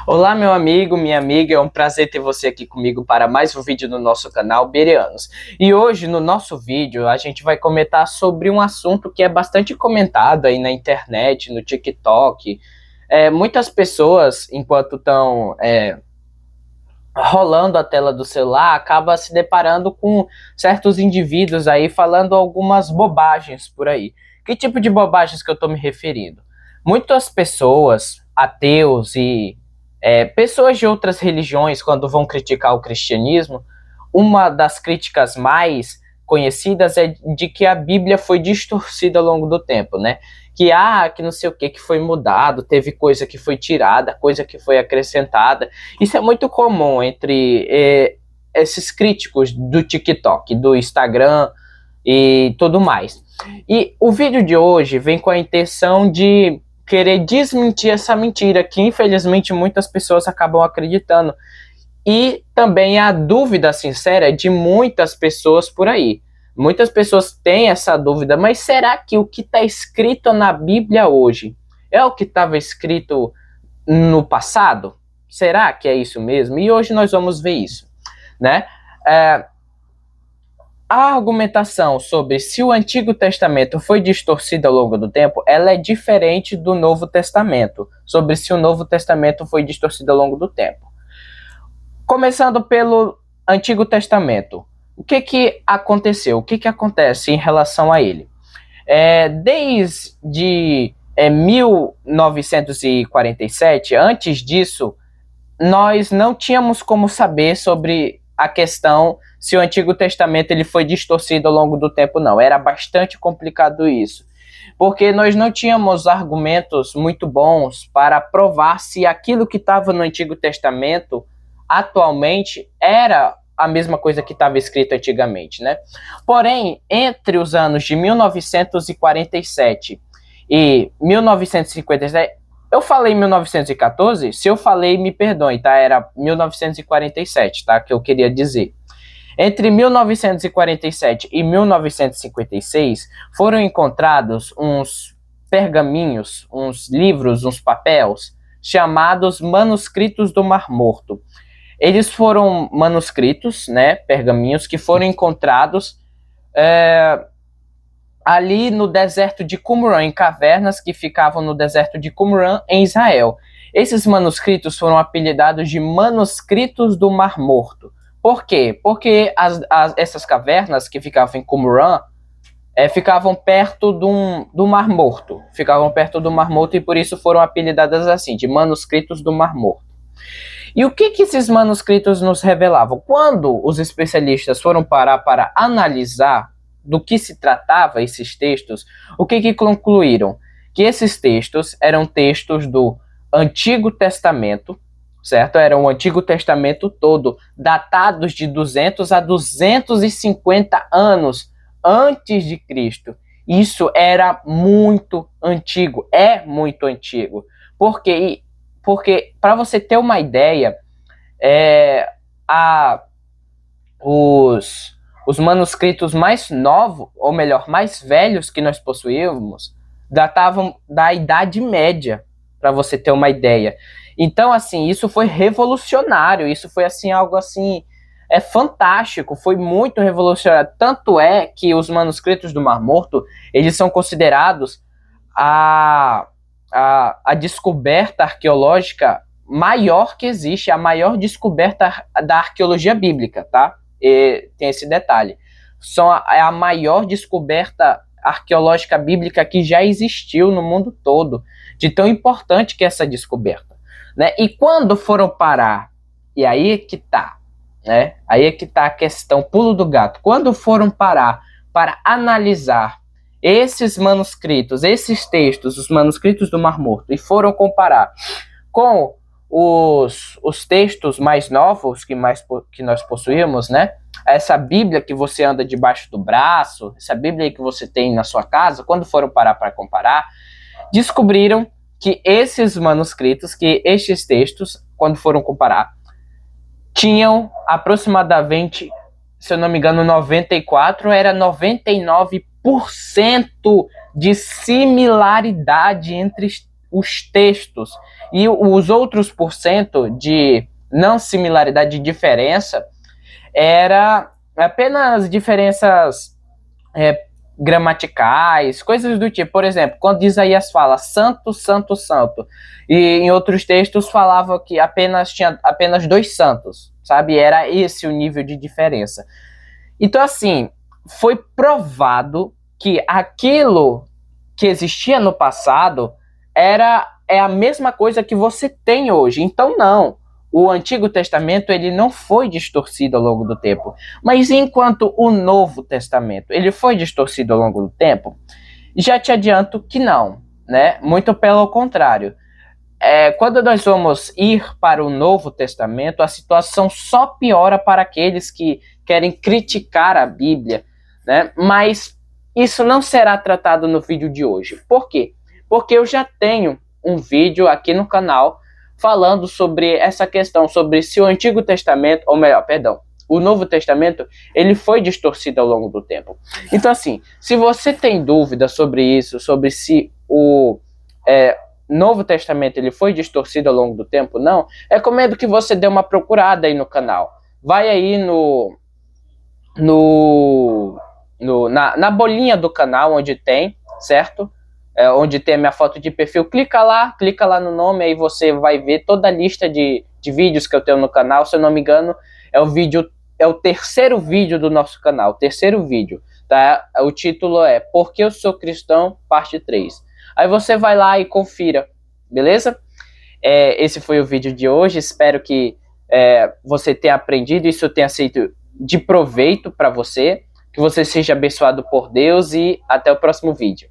Olá, meu amigo, minha amiga, é um prazer ter você aqui comigo para mais um vídeo no nosso canal Bereanos. E hoje, no nosso vídeo, a gente vai comentar sobre um assunto que é bastante comentado aí na internet, no TikTok. Muitas pessoas, enquanto estão rolando a tela do celular, acabam se deparando com certos indivíduos aí falando algumas bobagens por aí. Que tipo de bobagens que eu estou me referindo? Muitas pessoas, ateus e pessoas de outras religiões, quando vão criticar o cristianismo, uma das críticas mais conhecidas é de que a Bíblia foi distorcida ao longo do tempo, né? Que não sei o que foi mudado, teve coisa que foi tirada, coisa que foi acrescentada. Isso é muito comum entre esses críticos do TikTok, do Instagram e tudo mais. E o vídeo de hoje vem com a intenção de querer desmentir essa mentira que infelizmente muitas pessoas acabam acreditando. E também a dúvida sincera de muitas pessoas por aí. Muitas pessoas têm essa dúvida, mas será que o que está escrito na Bíblia hoje é o que estava escrito no passado? Será que é isso mesmo? E hoje nós vamos ver isso, né? A argumentação sobre se o Antigo Testamento foi distorcido ao longo do tempo, ela é diferente do Novo Testamento, sobre se o Novo Testamento foi distorcido ao longo do tempo. Começando pelo Antigo Testamento, o que aconteceu? O que acontece em relação a ele? Desde 1947, antes disso, nós não tínhamos como saber sobre a questão se o Antigo Testamento ele foi distorcido ao longo do tempo, não. Era bastante complicado isso, porque nós não tínhamos argumentos muito bons para provar se aquilo que estava no Antigo Testamento atualmente era a mesma coisa que estava escrito antigamente, né? Porém, entre os anos de 1947 e 1957, eu falei 1914, se eu falei, me perdoe, tá? Era 1947, tá? Que eu queria dizer. Entre 1947 e 1956, foram encontrados uns pergaminhos, uns livros, uns papéis, chamados Manuscritos do Mar Morto. Eles foram manuscritos, né, pergaminhos, que foram encontrados ali no deserto de Qumran, em cavernas que ficavam no deserto de Qumran, em Israel. Esses manuscritos foram apelidados de Manuscritos do Mar Morto. Por quê? Porque essas cavernas que ficavam em Qumran ficavam perto do Mar Morto. Ficavam perto do Mar Morto e por isso foram apelidadas assim, de Manuscritos do Mar Morto. E o que esses manuscritos nos revelavam? Quando os especialistas foram parar para analisar do que se tratava esses textos, o que concluíram? Que esses textos eram textos do Antigo Testamento, certo? Era o Antigo Testamento todo, datados de 200 a 250 anos antes de Cristo. Isso era muito antigo, é muito antigo. Porque para você ter uma ideia, os manuscritos mais novos, ou melhor, mais velhos que nós possuímos, datavam da Idade Média, para você ter uma ideia. Então, assim, isso foi revolucionário, isso foi assim algo assim fantástico, foi muito revolucionário. Tanto é que os manuscritos do Mar Morto, eles são considerados a descoberta arqueológica maior que existe, a maior descoberta da arqueologia bíblica, tá? E tem esse detalhe. É a maior descoberta arqueológica bíblica que já existiu no mundo todo, de tão importante que é essa descoberta, né? E quando foram parar, e aí é que tá, né? Aí é que tá a questão, pulo do gato. Quando foram parar para analisar esses manuscritos, esses textos, os manuscritos do Mar Morto, e foram comparar com os textos mais novos que nós possuímos, né? Essa Bíblia que você anda debaixo do braço, essa Bíblia que você tem na sua casa, quando foram parar para comparar, descobriram que esses manuscritos, que estes textos, quando foram comparar, tinham aproximadamente, se eu não me engano, 94, era 99% de similaridade entre os textos. E os outros por cento de não similaridade, de diferença, era apenas diferenças gramaticais, coisas do tipo. Por exemplo, quando Isaías fala santo, santo, santo, e em outros textos falava que tinha apenas 2 santos, sabe? Era esse o nível de diferença. Então, assim, foi provado que aquilo que existia no passado é a mesma coisa que você tem hoje. Então, não. O Antigo Testamento ele não foi distorcido ao longo do tempo. Mas enquanto o Novo Testamento ele foi distorcido ao longo do tempo, já te adianto que não, né? Muito pelo contrário. Quando nós vamos ir para o Novo Testamento, a situação só piora para aqueles que querem criticar a Bíblia, né? Mas isso não será tratado no vídeo de hoje. Por quê? Porque eu já tenho um vídeo aqui no canal falando sobre essa questão, sobre se o Antigo Testamento, ou melhor, perdão, o Novo Testamento, ele foi distorcido ao longo do tempo. Então, assim, se você tem dúvida sobre isso, sobre se o Novo Testamento ele foi distorcido ao longo do tempo, não, recomendo que você dê uma procurada aí no canal. Vai aí na bolinha do canal onde tem, certo? Onde tem a minha foto de perfil, clica lá no nome, aí você vai ver toda a lista de vídeos que eu tenho no canal. Se eu não me engano, é o terceiro vídeo do nosso canal, terceiro vídeo, tá? O título é Por que eu sou cristão, parte 3. Aí você vai lá e confira, beleza? Esse foi o vídeo de hoje, espero que você tenha aprendido, isso tenha sido de proveito para você, que você seja abençoado por Deus e até o próximo vídeo.